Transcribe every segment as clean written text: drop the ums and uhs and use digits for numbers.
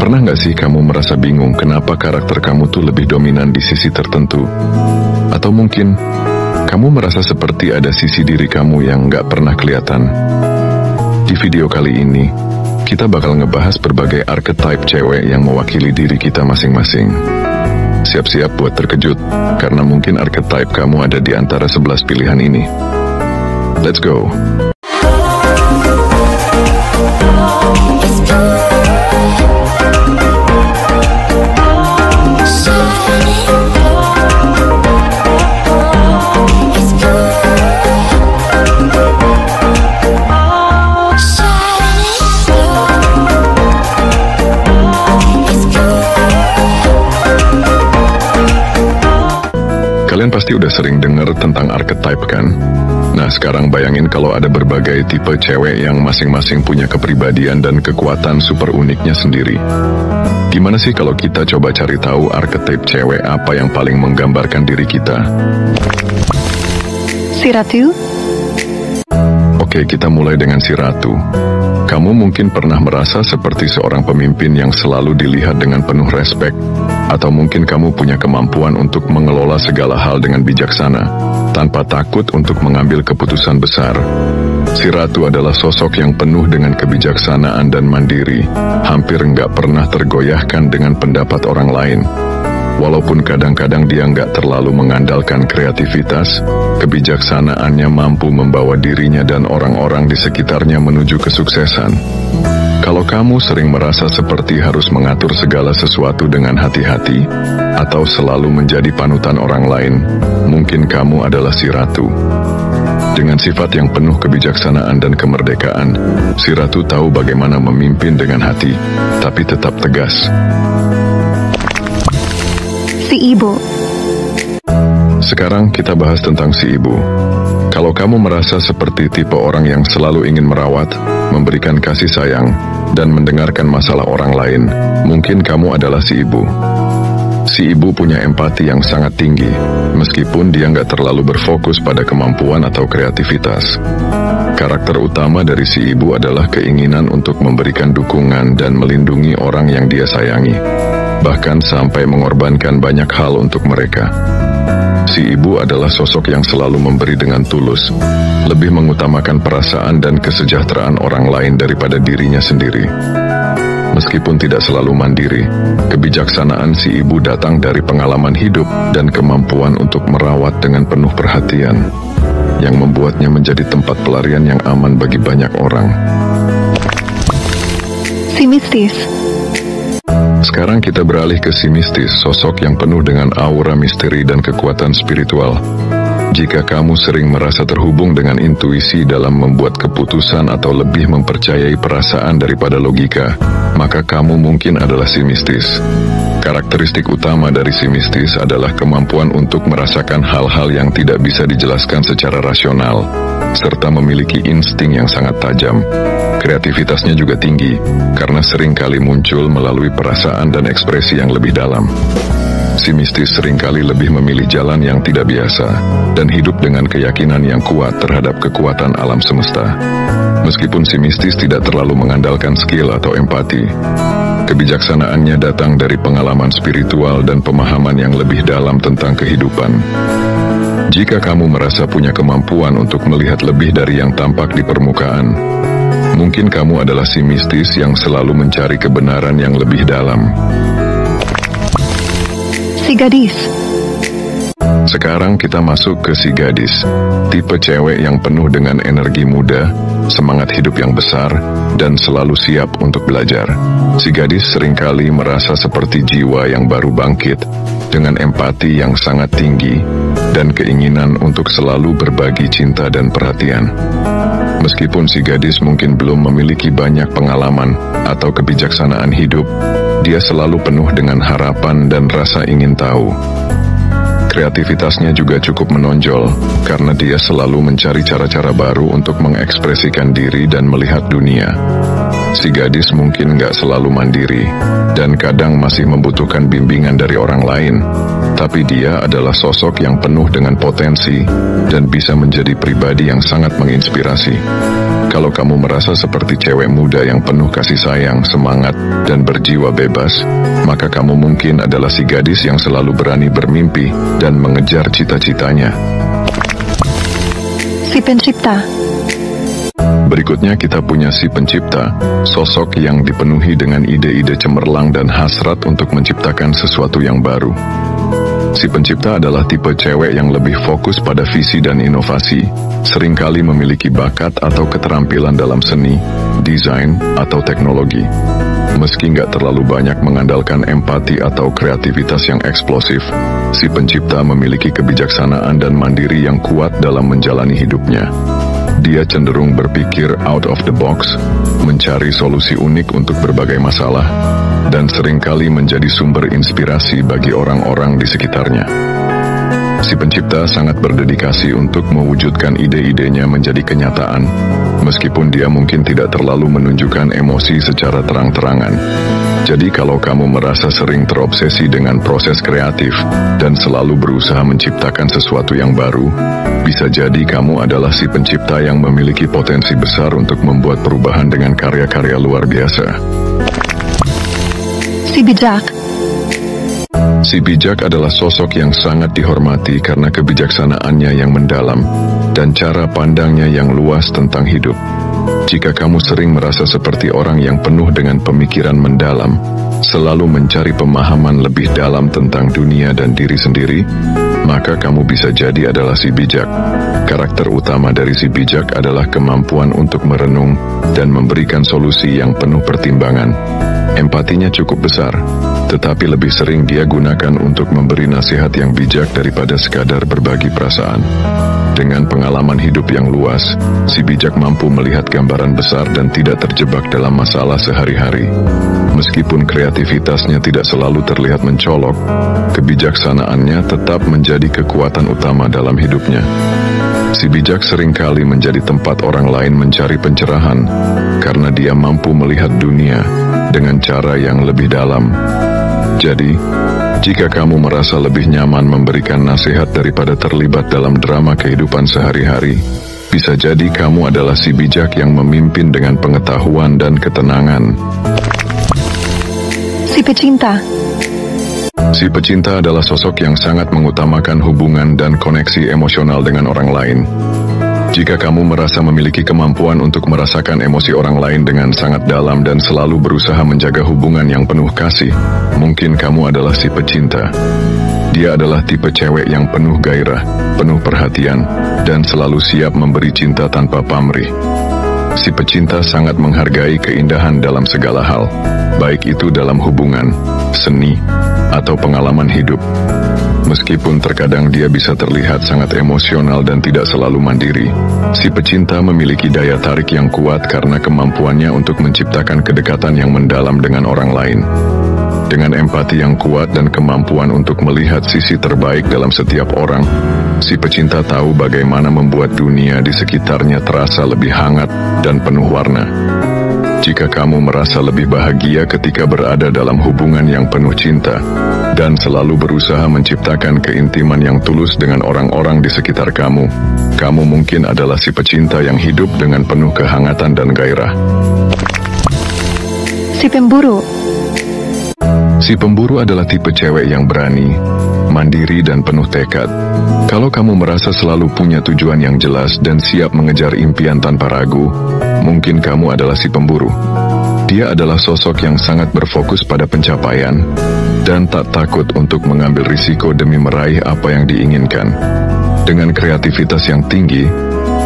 Pernah nggak sih kamu merasa bingung kenapa karakter kamu tuh lebih dominan di sisi tertentu? Atau mungkin kamu merasa seperti ada sisi diri kamu yang nggak pernah kelihatan? Di video kali ini, kita bakal ngebahas berbagai archetype cewek yang mewakili diri kita masing-masing. Siap-siap buat terkejut, karena mungkin archetype kamu ada di antara 11 pilihan ini. Let's go! Kalian pasti udah sering dengar tentang archetype kan? Nah, sekarang bayangin kalau ada berbagai tipe cewek yang masing-masing punya kepribadian dan kekuatan super uniknya sendiri. Gimana sih kalau kita coba cari tahu archetype cewek apa yang paling menggambarkan diri kita? Si Ratu? Oke, kita mulai dengan si Ratu. Kamu mungkin pernah merasa seperti seorang pemimpin yang selalu dilihat dengan penuh respek, atau mungkin kamu punya kemampuan untuk mengelola segala hal dengan bijaksana, tanpa takut untuk mengambil keputusan besar. Si Ratu adalah sosok yang penuh dengan kebijaksanaan dan mandiri, hampir nggak pernah tergoyahkan dengan pendapat orang lain. Walaupun kadang-kadang dia nggak terlalu mengandalkan kreativitas, kebijaksanaannya mampu membawa dirinya dan orang-orang di sekitarnya menuju kesuksesan. Kalau kamu sering merasa seperti harus mengatur segala sesuatu dengan hati-hati, atau selalu menjadi panutan orang lain, mungkin kamu adalah si Ratu. Dengan sifat yang penuh kebijaksanaan dan kemerdekaan, si Ratu tahu bagaimana memimpin dengan hati, tapi tetap tegas. Si Ibu. Sekarang kita bahas tentang si Ibu. Kalau kamu merasa seperti tipe orang yang selalu ingin merawat, memberikan kasih sayang, dan mendengarkan masalah orang lain, mungkin kamu adalah si Ibu. Si Ibu punya empati yang sangat tinggi, meskipun dia nggak terlalu berfokus pada kemampuan atau kreativitas. Karakter utama dari si Ibu adalah keinginan untuk memberikan dukungan dan melindungi orang yang dia sayangi, bahkan sampai mengorbankan banyak hal untuk mereka. Si Ibu adalah sosok yang selalu memberi dengan tulus, lebih mengutamakan perasaan dan kesejahteraan orang lain daripada dirinya sendiri. Meskipun tidak selalu mandiri, kebijaksanaan si Ibu datang dari pengalaman hidup dan kemampuan untuk merawat dengan penuh perhatian, yang membuatnya menjadi tempat pelarian yang aman bagi banyak orang. Si Mistis. Sekarang kita beralih ke si Mistis, sosok yang penuh dengan aura misteri dan kekuatan spiritual. Jika kamu sering merasa terhubung dengan intuisi dalam membuat keputusan atau lebih mempercayai perasaan daripada logika, maka kamu mungkin adalah si Mistis. Karakteristik utama dari si Mistis adalah kemampuan untuk merasakan hal-hal yang tidak bisa dijelaskan secara rasional, serta memiliki insting yang sangat tajam. Kreativitasnya juga tinggi, karena sering kali muncul melalui perasaan dan ekspresi yang lebih dalam. Si Mistis seringkali lebih memilih jalan yang tidak biasa, dan hidup dengan keyakinan yang kuat terhadap kekuatan alam semesta. Meskipun si Mistis tidak terlalu mengandalkan skill atau empati, kebijaksanaannya datang dari pengalaman spiritual dan pemahaman yang lebih dalam tentang kehidupan. Jika kamu merasa punya kemampuan untuk melihat lebih dari yang tampak di permukaan, mungkin kamu adalah si Mistis yang selalu mencari kebenaran yang lebih dalam. Si Gadis. Sekarang kita masuk ke si Gadis, tipe cewek yang penuh dengan energi muda, semangat hidup yang besar, dan selalu siap untuk belajar. Si Gadis seringkali merasa seperti jiwa yang baru bangkit, dengan empati yang sangat tinggi, dan keinginan untuk selalu berbagi cinta dan perhatian. Meskipun si Gadis mungkin belum memiliki banyak pengalaman atau kebijaksanaan hidup, dia selalu penuh dengan harapan dan rasa ingin tahu. Kreativitasnya juga cukup menonjol, karena dia selalu mencari cara-cara baru untuk mengekspresikan diri dan melihat dunia. Si Gadis mungkin nggak selalu mandiri, dan kadang masih membutuhkan bimbingan dari orang lain, tetapi dia adalah sosok yang penuh dengan potensi dan bisa menjadi pribadi yang sangat menginspirasi. Kalau kamu merasa seperti cewek muda yang penuh kasih sayang, semangat, dan berjiwa bebas, maka kamu mungkin adalah si gadis yang selalu berani bermimpi dan mengejar cita-citanya. Si Pencipta. Berikutnya kita punya si Pencipta, sosok yang dipenuhi dengan ide-ide cemerlang dan hasrat untuk menciptakan sesuatu yang baru. Si Pencipta adalah tipe cewek yang lebih fokus pada visi dan inovasi, seringkali memiliki bakat atau keterampilan dalam seni, desain, atau teknologi. Meski nggak terlalu banyak mengandalkan empati atau kreativitas yang eksplosif, si Pencipta memiliki kebijaksanaan dan mandiri yang kuat dalam menjalani hidupnya. Dia cenderung berpikir out of the box, mencari solusi unik untuk berbagai masalah, dan seringkali menjadi sumber inspirasi bagi orang-orang di sekitarnya. Si Pencipta sangat berdedikasi untuk mewujudkan ide-idenya menjadi kenyataan, meskipun dia mungkin tidak terlalu menunjukkan emosi secara terang-terangan. Jadi kalau kamu merasa sering terobsesi dengan proses kreatif dan selalu berusaha menciptakan sesuatu yang baru, bisa jadi kamu adalah si Pencipta yang memiliki potensi besar untuk membuat perubahan dengan karya-karya luar biasa. Si Bijak. Si Bijak adalah sosok yang sangat dihormati karena kebijaksanaannya yang mendalam dan cara pandangnya yang luas tentang hidup. Jika kamu sering merasa seperti orang yang penuh dengan pemikiran mendalam, selalu mencari pemahaman lebih dalam tentang dunia dan diri sendiri, maka kamu bisa jadi adalah si Bijak. Karakter utama dari si Bijak adalah kemampuan untuk merenung dan memberikan solusi yang penuh pertimbangan. Empatinya cukup besar, tetapi lebih sering dia gunakan untuk memberi nasihat yang bijak daripada sekadar berbagi perasaan. Dengan pengalaman hidup yang luas, si Bijak mampu melihat gambaran besar dan tidak terjebak dalam masalah sehari-hari. Meskipun kreativitasnya tidak selalu terlihat mencolok, kebijaksanaannya tetap menjadi kekuatan utama dalam hidupnya. Si Bijak seringkali menjadi tempat orang lain mencari pencerahan, karena dia mampu melihat dunia dengan cara yang lebih dalam. Jadi, jika kamu merasa lebih nyaman memberikan nasihat daripada terlibat dalam drama kehidupan sehari-hari, bisa jadi kamu adalah si Bijak yang memimpin dengan pengetahuan dan ketenangan. Si Pecinta. Si Pecinta adalah sosok yang sangat mengutamakan hubungan dan koneksi emosional dengan orang lain. Jika kamu merasa memiliki kemampuan untuk merasakan emosi orang lain dengan sangat dalam dan selalu berusaha menjaga hubungan yang penuh kasih, mungkin kamu adalah si Pecinta. Dia adalah tipe cewek yang penuh gairah, penuh perhatian, dan selalu siap memberi cinta tanpa pamrih. Si Pecinta sangat menghargai keindahan dalam segala hal, baik itu dalam hubungan, seni, atau pengalaman hidup. Meskipun terkadang dia bisa terlihat sangat emosional dan tidak selalu mandiri, si Pecinta memiliki daya tarik yang kuat karena kemampuannya untuk menciptakan kedekatan yang mendalam dengan orang lain. Dengan empati yang kuat dan kemampuan untuk melihat sisi terbaik dalam setiap orang, si Pecinta tahu bagaimana membuat dunia di sekitarnya terasa lebih hangat dan penuh warna. Jika kamu merasa lebih bahagia ketika berada dalam hubungan yang penuh cinta, dan selalu berusaha menciptakan keintiman yang tulus dengan orang-orang di sekitar kamu, kamu mungkin adalah si Pecinta yang hidup dengan penuh kehangatan dan gairah. Si Pemburu. Si Pemburu adalah tipe cewek yang berani, mandiri dan penuh tekad. Kalau kamu merasa selalu punya tujuan yang jelas dan siap mengejar impian tanpa ragu, mungkin kamu adalah si Pemburu. Dia adalah sosok yang sangat berfokus pada pencapaian dan tak takut untuk mengambil risiko demi meraih apa yang diinginkan. Dengan kreativitas yang tinggi,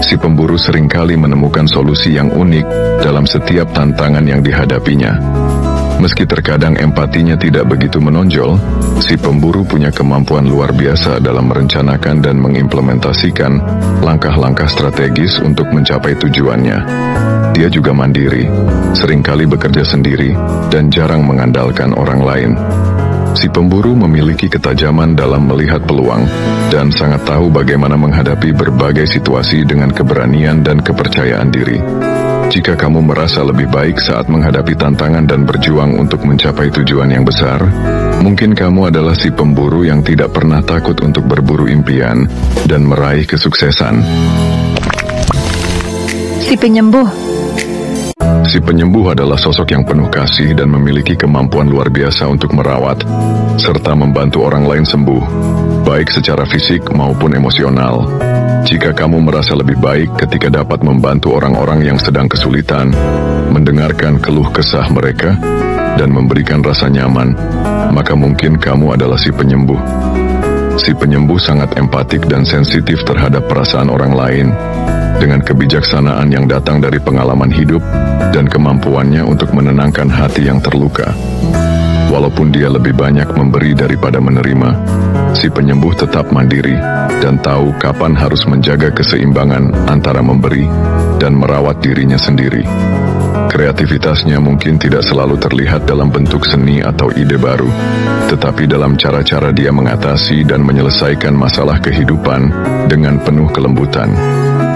si Pemburu seringkali menemukan solusi yang unik dalam setiap tantangan yang dihadapinya. Meski terkadang empatinya tidak begitu menonjol, si Pemburu punya kemampuan luar biasa dalam merencanakan dan mengimplementasikan langkah-langkah strategis untuk mencapai tujuannya. Dia juga mandiri, seringkali bekerja sendiri, dan jarang mengandalkan orang lain. Si Pemburu memiliki ketajaman dalam melihat peluang, dan sangat tahu bagaimana menghadapi berbagai situasi dengan keberanian dan kepercayaan diri. Jika kamu merasa lebih baik saat menghadapi tantangan dan berjuang untuk mencapai tujuan yang besar, mungkin kamu adalah si pemburu yang tidak pernah takut untuk berburu impian dan meraih kesuksesan. Si penyembuh. Si penyembuh adalah sosok yang penuh kasih dan memiliki kemampuan luar biasa untuk merawat, serta membantu orang lain sembuh, baik secara fisik maupun emosional. Jika kamu merasa lebih baik ketika dapat membantu orang-orang yang sedang kesulitan, mendengarkan keluh kesah mereka, dan memberikan rasa nyaman, maka mungkin kamu adalah si penyembuh. Si penyembuh sangat empatik dan sensitif terhadap perasaan orang lain, dengan kebijaksanaan yang datang dari pengalaman hidup dan kemampuannya untuk menenangkan hati yang terluka. Walaupun dia lebih banyak memberi daripada menerima, si penyembuh tetap mandiri dan tahu kapan harus menjaga keseimbangan antara memberi dan merawat dirinya sendiri. Kreativitasnya mungkin tidak selalu terlihat dalam bentuk seni atau ide baru, tetapi dalam cara-cara dia mengatasi dan menyelesaikan masalah kehidupan dengan penuh kelembutan.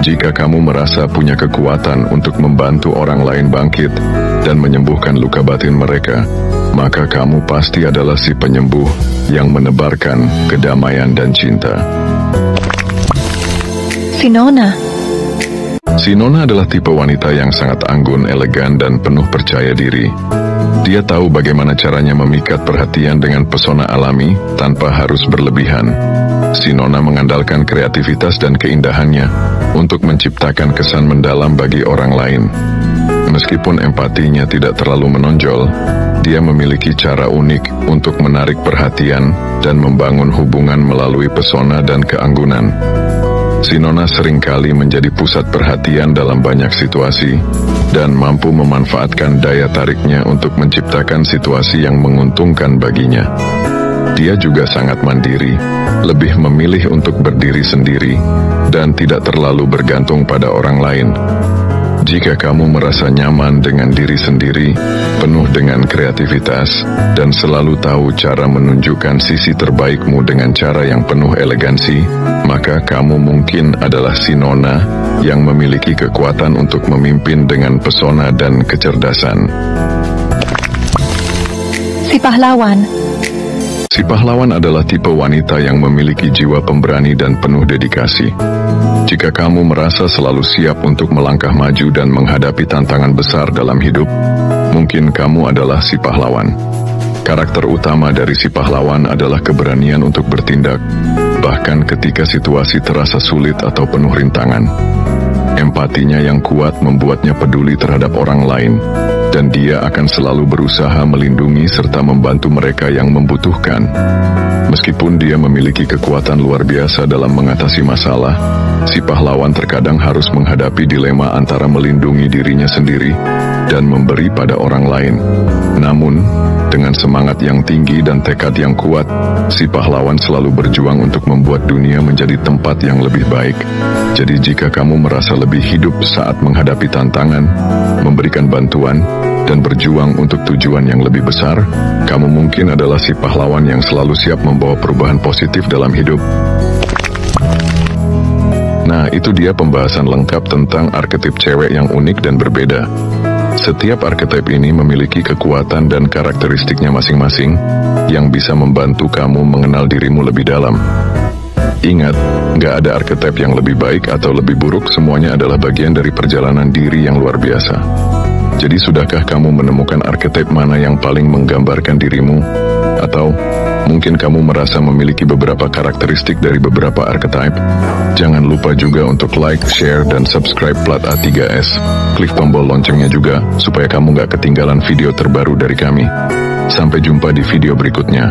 Jika kamu merasa punya kekuatan untuk membantu orang lain bangkit dan menyembuhkan luka batin mereka, maka kamu pasti adalah si penyembuh yang menebarkan kedamaian dan cinta. Si Nona. Si Nona adalah tipe wanita yang sangat anggun, elegan, dan penuh percaya diri. Dia tahu bagaimana caranya memikat perhatian dengan pesona alami tanpa harus berlebihan. Si Nona mengandalkan kreativitas dan keindahannya untuk menciptakan kesan mendalam bagi orang lain. Meskipun empatinya tidak terlalu menonjol, dia memiliki cara unik untuk menarik perhatian dan membangun hubungan melalui pesona dan keanggunan. Si Nona seringkali menjadi pusat perhatian dalam banyak situasi dan mampu memanfaatkan daya tariknya untuk menciptakan situasi yang menguntungkan baginya. Dia juga sangat mandiri, lebih memilih untuk berdiri sendiri, dan tidak terlalu bergantung pada orang lain. Jika kamu merasa nyaman dengan diri sendiri, penuh dengan kreativitas, dan selalu tahu cara menunjukkan sisi terbaikmu dengan cara yang penuh elegansi, maka kamu mungkin adalah si Nona yang memiliki kekuatan untuk memimpin dengan pesona dan kecerdasan. Si pahlawan. Si pahlawan adalah tipe wanita yang memiliki jiwa pemberani dan penuh dedikasi. Jika kamu merasa selalu siap untuk melangkah maju dan menghadapi tantangan besar dalam hidup, mungkin kamu adalah si pahlawan. Karakter utama dari si pahlawan adalah keberanian untuk bertindak, bahkan ketika situasi terasa sulit atau penuh rintangan. Empatinya yang kuat membuatnya peduli terhadap orang lain, dan dia akan selalu berusaha melindungi serta membantu mereka yang membutuhkan. Meskipun dia memiliki kekuatan luar biasa dalam mengatasi masalah, si pahlawan terkadang harus menghadapi dilema antara melindungi dirinya sendiri dan memberi pada orang lain. Namun, dengan semangat yang tinggi dan tekad yang kuat, si pahlawan selalu berjuang untuk membuat dunia menjadi tempat yang lebih baik. Jadi jika kamu merasa lebih hidup saat menghadapi tantangan, memberikan bantuan, dan berjuang untuk tujuan yang lebih besar, kamu mungkin adalah si pahlawan yang selalu siap membawa perubahan positif dalam hidup. Nah, itu dia pembahasan lengkap tentang arketip cewek yang unik dan berbeda. Setiap arketip ini memiliki kekuatan dan karakteristiknya masing-masing yang bisa membantu kamu mengenal dirimu lebih dalam. Ingat, nggak ada arketip yang lebih baik atau lebih buruk, semuanya adalah bagian dari perjalanan diri yang luar biasa. Jadi sudahkah kamu menemukan arketip mana yang paling menggambarkan dirimu? Atau mungkin kamu merasa memiliki beberapa karakteristik dari beberapa arketip? Jangan lupa juga untuk like, share, dan subscribe Plat A3S. Klik tombol loncengnya juga, supaya kamu nggak ketinggalan video terbaru dari kami. Sampai jumpa di video berikutnya.